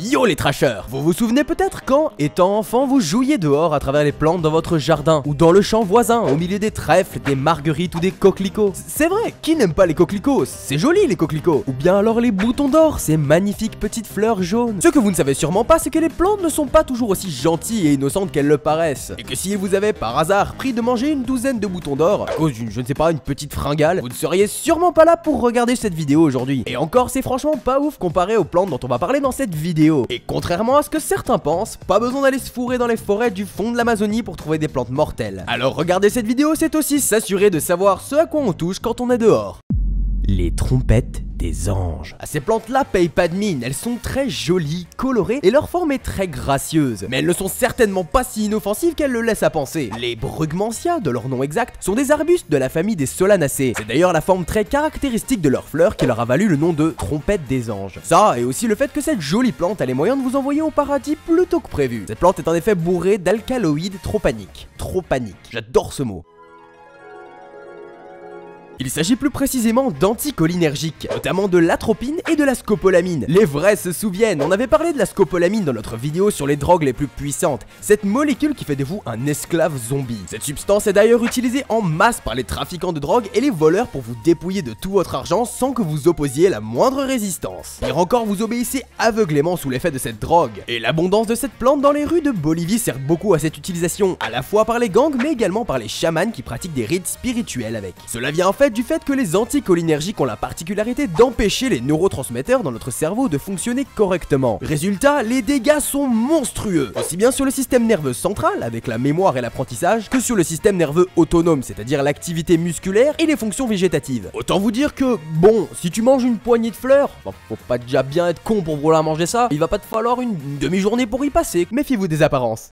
Yo les trashers! Vous vous souvenez peut-être quand, étant enfant, vous jouiez dehors à travers les plantes dans votre jardin ou dans le champ voisin au milieu des trèfles, des marguerites ou des coquelicots? C'est vrai, qui n'aime pas les coquelicots? C'est joli les coquelicots! Ou bien alors les boutons d'or, ces magnifiques petites fleurs jaunes? Ce que vous ne savez sûrement pas, c'est que les plantes ne sont pas toujours aussi gentilles et innocentes qu'elles le paraissent. Et que si vous avez par hasard pris de manger une douzaine de boutons d'or à cause d'une, je ne sais pas, une petite fringale, vous ne seriez sûrement pas là pour regarder cette vidéo aujourd'hui. Et encore, c'est franchement pas ouf comparé aux plantes dont on va parler dans cette vidéo. Et contrairement à ce que certains pensent, pas besoin d'aller se fourrer dans les forêts du fond de l'Amazonie pour trouver des plantes mortelles. Alors regarder cette vidéo, c'est aussi s'assurer de savoir ce à quoi on touche quand on est dehors. Les trompettes des anges. Ah, ces plantes-là payent pas de mine, elles sont très jolies, colorées et leur forme est très gracieuse. Mais elles ne sont certainement pas si inoffensives qu'elles le laissent à penser. Les Brugmansia, de leur nom exact, sont des arbustes de la famille des Solanacées. C'est d'ailleurs la forme très caractéristique de leurs fleurs qui leur a valu le nom de trompette des anges. Ça, et aussi le fait que cette jolie plante a les moyens de vous envoyer au paradis plus tôt que prévu. Cette plante est en effet bourrée d'alcaloïdes tropaniques. Tropaniques, j'adore ce mot. Il s'agit plus précisément d'anticholinergiques, notamment de l'atropine et de la scopolamine. Les vrais se souviennent, on avait parlé de la scopolamine dans notre vidéo sur les drogues les plus puissantes, cette molécule qui fait de vous un esclave zombie. Cette substance est d'ailleurs utilisée en masse par les trafiquants de drogue et les voleurs pour vous dépouiller de tout votre argent sans que vous opposiez la moindre résistance. Pire encore, vous obéissez aveuglément sous l'effet de cette drogue. Et l'abondance de cette plante dans les rues de Bolivie sert beaucoup à cette utilisation, à la fois par les gangs mais également par les chamans qui pratiquent des rites spirituels avec. Cela vient en fait du fait que les anticholinergiques ont la particularité d'empêcher les neurotransmetteurs dans notre cerveau de fonctionner correctement. Résultat, les dégâts sont monstrueux, aussi bien sur le système nerveux central, avec la mémoire et l'apprentissage, que sur le système nerveux autonome, c'est-à-dire l'activité musculaire et les fonctions végétatives. Autant vous dire que, bon, si tu manges une poignée de fleurs, bah, faut pas déjà bien être con pour vouloir manger ça, il va pas te falloir une demi-journée pour y passer. Méfiez-vous des apparences.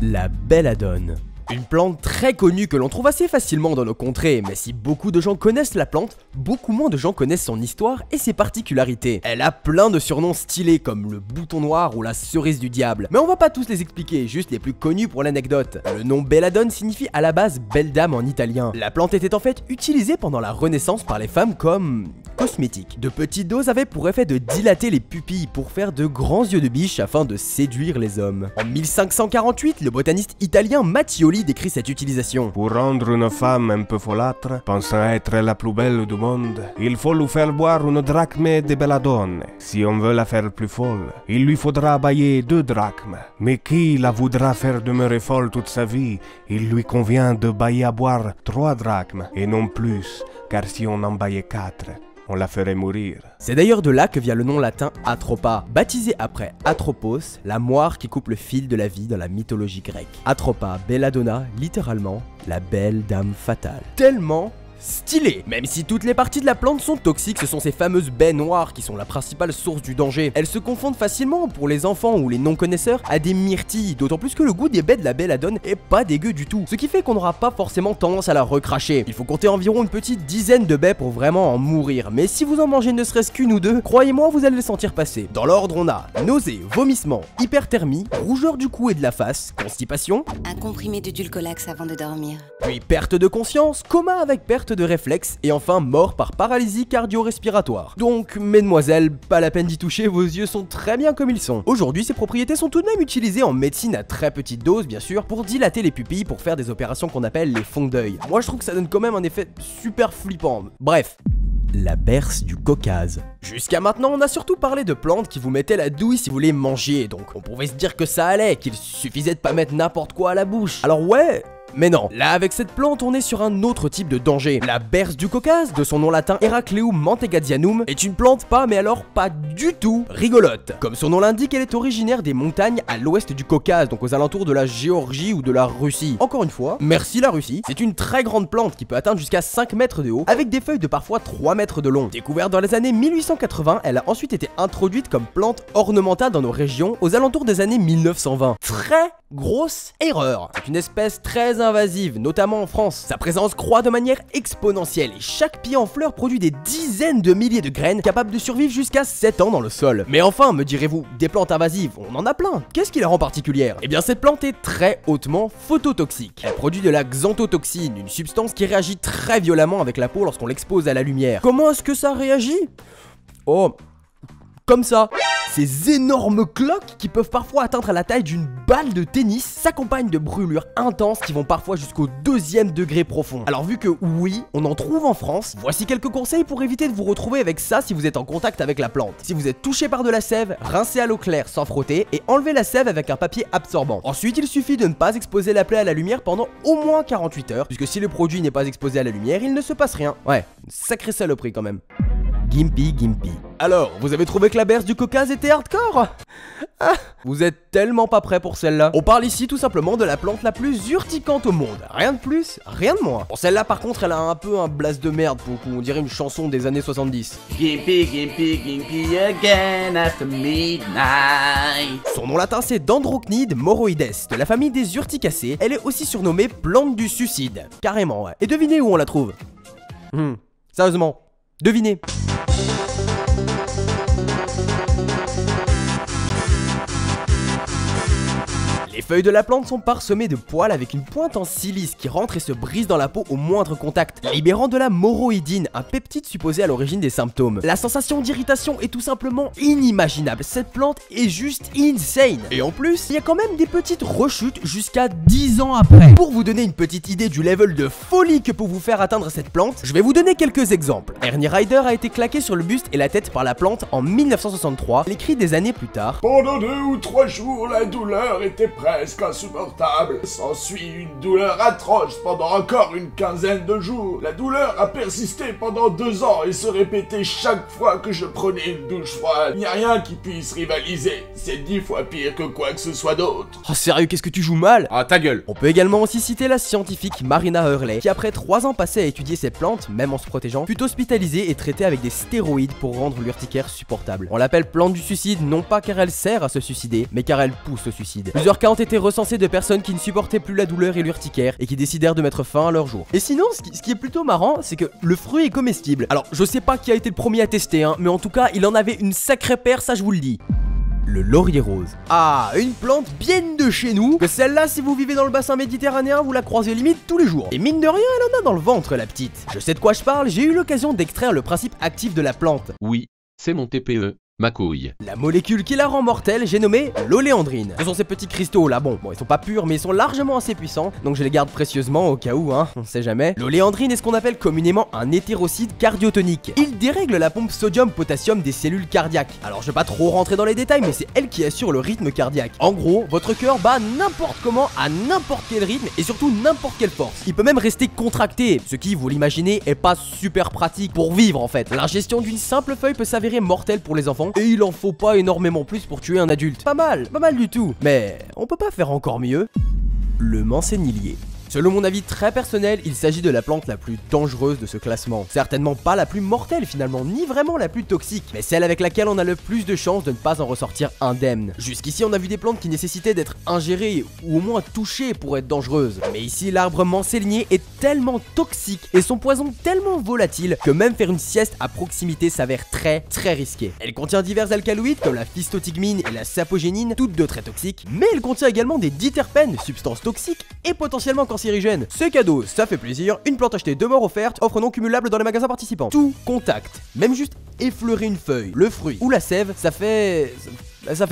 La belladone. Une plante très connue que l'on trouve assez facilement dans nos contrées, mais si beaucoup de gens connaissent la plante, beaucoup moins de gens connaissent son histoire et ses particularités. Elle a plein de surnoms stylés comme le bouton noir ou la cerise du diable, mais on va pas tous les expliquer, juste les plus connus pour l'anecdote. Le nom belladone signifie à la base belle dame en italien. La plante était en fait utilisée pendant la Renaissance par les femmes comme cosmétique. De petites doses avaient pour effet de dilater les pupilles pour faire de grands yeux de biche afin de séduire les hommes. En 1548, le botaniste italien Mattioli décrit cette utilisation. Pour rendre une femme un peu folâtre, pensant être la plus belle du monde, il faut lui faire boire une drachme de belladone. Si on veut la faire plus folle, il lui faudra bailler 2 drachmes. Mais qui la voudra faire demeurer folle toute sa vie, il lui convient de bailler à boire 3 drachmes et non plus, car si on en baillait 4, on la ferait mourir. C'est d'ailleurs de là que vient le nom latin Atropa, baptisé après Atropos, la moire qui coupe le fil de la vie dans la mythologie grecque. Atropa belladonna, littéralement, la belle dame fatale. Tellement stylé. Même si toutes les parties de la plante sont toxiques, ce sont ces fameuses baies noires qui sont la principale source du danger. Elles se confondent facilement pour les enfants ou les non-connaisseurs à des myrtilles, d'autant plus que le goût des baies de la belladone est pas dégueu du tout, ce qui fait qu'on n'aura pas forcément tendance à la recracher. Il faut compter environ une petite dizaine de baies pour vraiment en mourir, mais si vous en mangez ne serait-ce qu'une ou deux, croyez-moi vous allez les sentir passer. Dans l'ordre on a nausées, vomissements, hyperthermie, rougeur du cou et de la face, constipation, un comprimé de Dulcolax avant de dormir, puis perte de conscience, coma avec perte de réflexe et enfin mort par paralysie cardio-respiratoire. Donc mesdemoiselles, pas la peine d'y toucher, vos yeux sont très bien comme ils sont. Aujourd'hui ces propriétés sont tout de même utilisées en médecine à très petite dose bien sûr pour dilater les pupilles pour faire des opérations qu'on appelle les fonds d'œil. Moi je trouve que ça donne quand même un effet super flippant. Bref. La berce du Caucase. Jusqu'à maintenant, on a surtout parlé de plantes qui vous mettaient la douille si vous les mangiez, donc on pouvait se dire que ça allait, qu'il suffisait de pas mettre n'importe quoi à la bouche. Alors ouais, mais non, là avec cette plante on est sur un autre type de danger. La berce du Caucase, de son nom latin Heracleum mantegadianum, est une plante pas mais alors pas du tout rigolote. Comme son nom l'indique, elle est originaire des montagnes à l'ouest du Caucase, donc aux alentours de la Géorgie ou de la Russie. Encore une fois, merci la Russie. C'est une très grande plante qui peut atteindre jusqu'à 5 mètres de haut, avec des feuilles de parfois 3 mètres de long. Découverte dans les années 1880, elle a ensuite été introduite comme plante ornementale dans nos régions aux alentours des années 1920. Très grosse erreur. C'est une espèce très invasive, notamment en France. Sa présence croît de manière exponentielle et chaque pied en fleur produit des dizaines de milliers de graines capables de survivre jusqu'à 7 ans dans le sol. Mais enfin, me direz-vous, des plantes invasives, on en a plein. Qu'est-ce qui la rend particulière? Eh bien cette plante est très hautement phototoxique. Elle produit de la xanthotoxine, une substance qui réagit très violemment avec la peau lorsqu'on l'expose à la lumière. Comment est-ce que ça réagit? Oh, comme ça. Ces énormes cloques qui peuvent parfois atteindre à la taille d'une balle de tennis s'accompagnent de brûlures intenses qui vont parfois jusqu'au 2e degré profond. Alors vu que oui, on en trouve en France, voici quelques conseils pour éviter de vous retrouver avec ça si vous êtes en contact avec la plante. Si vous êtes touché par de la sève, rincez à l'eau claire sans frotter et enlevez la sève avec un papier absorbant. Ensuite, il suffit de ne pas exposer la plaie à la lumière pendant au moins 48 heures, puisque si le produit n'est pas exposé à la lumière, il ne se passe rien. Ouais, sacrée saloperie quand même. Gimpy. Alors, vous avez trouvé que la berce du Caucase était hardcore? Ah, vous êtes tellement pas prêts pour celle-là. On parle ici tout simplement de la plante la plus urticante au monde. Rien de plus, rien de moins. Bon, celle-là par contre, elle a un peu un blast de merde pour le coup. On dirait une chanson des années 70. Gimpy again after midnight. Son nom latin c'est Dendrocnide moroides, de la famille des urticacées. Elle est aussi surnommée plante du suicide. Carrément, ouais. Et devinez où on la trouve? Sérieusement, devinez. Les feuilles de la plante sont parsemées de poils avec une pointe en silice qui rentre et se brise dans la peau au moindre contact, libérant de la moroïdine, un peptide supposé à l'origine des symptômes. La sensation d'irritation est tout simplement inimaginable, cette plante est juste insane. Et en plus, il y a quand même des petites rechutes jusqu'à 10 ans après. Pour vous donner une petite idée du level de folie que peut vous faire atteindre cette plante, je vais vous donner quelques exemples. Ernie Ryder a été claqué sur le buste et la tête par la plante en 1963, il écrit des années plus tard. Pendant 2 ou 3 jours, la douleur était presque insupportable. S'ensuit une douleur atroce pendant encore une quinzaine de jours. La douleur a persisté pendant 2 ans et se répétait chaque fois que je prenais une douche froide. Il n'y a rien qui puisse rivaliser. C'est 10 fois pire que quoi que ce soit d'autre. Oh sérieux, qu'est-ce que tu joues mal? Ah, ta gueule. On peut également aussi citer la scientifique Marina Hurley, qui après 3 ans passés à étudier ces plantes, même en se protégeant, fut hospitalisée et traitée avec des stéroïdes pour rendre l'urticaire supportable. On l'appelle plante du suicide non pas car elle sert à se suicider, mais car elle pousse au suicide. Plusieurs cas ont été recensés de personnes qui ne supportaient plus la douleur et l'urticaire et qui décidèrent de mettre fin à leur jour. Et sinon, ce qui est plutôt marrant, c'est que le fruit est comestible. Alors, je sais pas qui a été le premier à tester, hein, mais en tout cas, il en avait une sacrée paire, ça je vous le dis. Le laurier rose. Ah, une plante bien de chez nous, que celle-là, si vous vivez dans le bassin méditerranéen, vous la croisez limite tous les jours. Et mine de rien, elle en a dans le ventre, la petite. Je sais de quoi je parle, j'ai eu l'occasion d'extraire le principe actif de la plante. Oui, c'est mon TPE. Ma couille. La molécule qui la rend mortelle, j'ai nommé l'oléandrine. Ce sont ces petits cristaux là, bon, ils sont pas purs mais ils sont largement assez puissants, donc je les garde précieusement au cas où, hein, on sait jamais. L'oléandrine est ce qu'on appelle communément un hétérocide cardiotonique. Il dérègle la pompe sodium-potassium des cellules cardiaques. Alors je vais pas trop rentrer dans les détails, mais c'est elle qui assure le rythme cardiaque. En gros, votre cœur bat n'importe comment, à n'importe quel rythme et surtout n'importe quelle force. Il peut même rester contracté, ce qui, vous l'imaginez, est pas super pratique pour vivre en fait. L'ingestion d'une simple feuille peut s'avérer mortelle pour les enfants. Et il en faut pas énormément plus pour tuer un adulte. Pas mal du tout. Mais on peut pas faire encore mieux. Le mansénilier. Selon mon avis très personnel, il s'agit de la plante la plus dangereuse de ce classement. Certainement pas la plus mortelle finalement, ni vraiment la plus toxique, mais celle avec laquelle on a le plus de chances de ne pas en ressortir indemne. Jusqu'ici on a vu des plantes qui nécessitaient d'être ingérées ou au moins touchées pour être dangereuses. Mais ici l'arbre mansélier est tellement toxique et son poison tellement volatile que même faire une sieste à proximité s'avère très risqué. Elle contient divers alcaloïdes comme la phystotigmine et la sapogénine, toutes deux très toxiques, mais elle contient également des diterpènes, substances toxiques et potentiellement cancérigènes. C'est cadeau, ça fait plaisir, une plante achetée 2 morts offertes, offre non cumulable dans les magasins participants. Tout contact, même juste effleurer une feuille, le fruit ou la sève, ça fait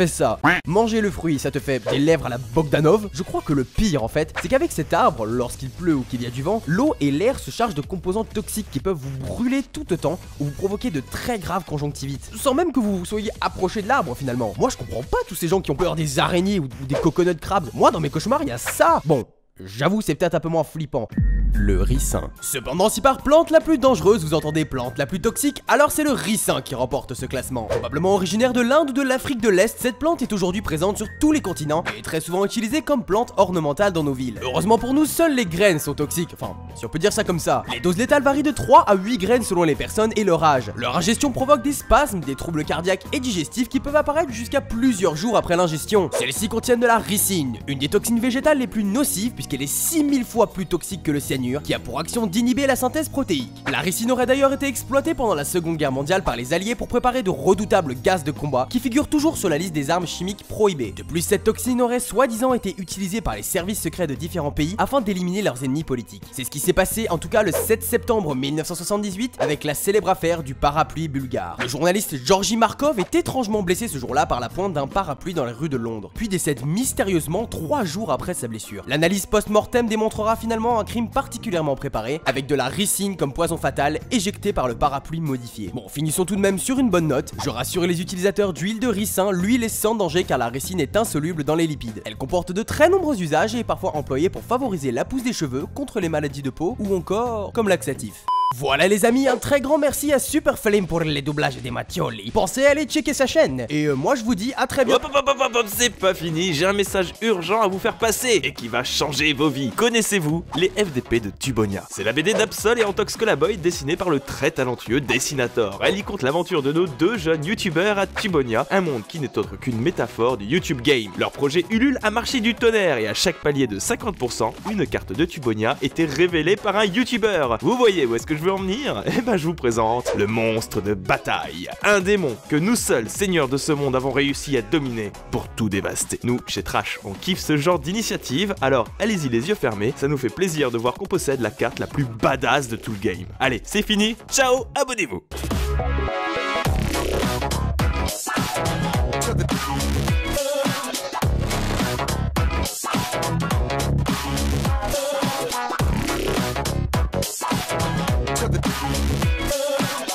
ça. Manger le fruit, ça te fait des lèvres à la Bogdanov. Je crois que le pire en fait, c'est qu'avec cet arbre, lorsqu'il pleut ou qu'il y a du vent, l'eau et l'air se chargent de composants toxiques qui peuvent vous brûler tout autant ou vous provoquer de très graves conjonctivites, sans même que vous soyez approché de l'arbre finalement. Moi je comprends pas tous ces gens qui ont peur des araignées ou des coconut crabs. Moi dans mes cauchemars il y a ça. Bon, j'avoue c'est peut-être un peu moins flippant. Le ricin. Cependant, si par plante la plus dangereuse vous entendez plante la plus toxique, alors c'est le ricin qui remporte ce classement. Probablement originaire de l'Inde ou de l'Afrique de l'Est, cette plante est aujourd'hui présente sur tous les continents et est très souvent utilisée comme plante ornementale dans nos villes. Heureusement pour nous, seules les graines sont toxiques, enfin, si on peut dire ça comme ça. Les doses létales varient de 3 à 8 graines selon les personnes et leur âge. Leur ingestion provoque des spasmes, des troubles cardiaques et digestifs qui peuvent apparaître jusqu'à plusieurs jours après l'ingestion. Celles-ci contiennent de la ricine, une des toxines végétales les plus nocives puisqu'elle est 6000 fois plus toxique que le cyanure. cyanure qui a pour action d'inhiber la synthèse protéique. La ricine aurait d'ailleurs été exploitée pendant la Seconde Guerre mondiale par les Alliés pour préparer de redoutables gaz de combat qui figurent toujours sur la liste des armes chimiques prohibées. De plus, cette toxine aurait soi-disant été utilisée par les services secrets de différents pays afin d'éliminer leurs ennemis politiques. C'est ce qui s'est passé en tout cas le 7 septembre 1978 avec la célèbre affaire du parapluie bulgare. Le journaliste Georgi Markov est étrangement blessé ce jour-là par la pointe d'un parapluie dans les rues de Londres, puis décède mystérieusement 3 jours après sa blessure. L'analyse post-mortem démontrera finalement un crime particulièrement préparé, avec de la ricine comme poison fatal éjecté par le parapluie modifié. Bon, finissons tout de même sur une bonne note. Je rassure les utilisateurs d'huile de ricin, l'huile est sans danger car la ricine est insoluble dans les lipides. Elle comporte de très nombreux usages et est parfois employée pour favoriser la pousse des cheveux, contre les maladies de peau ou encore comme laxatif. Voilà les amis, un très grand merci à Superflame pour les doublages des Mattioli. Pensez à aller checker sa chaîne. Et moi je vous dis à très bientôt. Hop, c'est pas fini, j'ai un message urgent à vous faire passer et qui va changer vos vies. Connaissez-vous les FDP de Tubonia? C'est la BD d'Absol et Antox Colaboy dessinée par le très talentueux Dessinator. Elle y compte l'aventure de nos deux jeunes youtubeurs à Tubonia, un monde qui n'est autre qu'une métaphore du YouTube Game. Leur projet Ulule a marché du tonnerre et à chaque palier de 50%, une carte de Tubonia était révélée par un youtubeur. Vous voyez où est-ce que je veux en venir? Eh ben je vous présente le monstre de bataille, un démon que nous seuls seigneurs de ce monde avons réussi à dominer pour tout dévaster. Nous, chez Trash, on kiffe ce genre d'initiative, alors allez-y les yeux fermés, ça nous fait plaisir de voir qu'on possède la carte la plus badass de tout le game. Allez, c'est fini, ciao, abonnez-vous.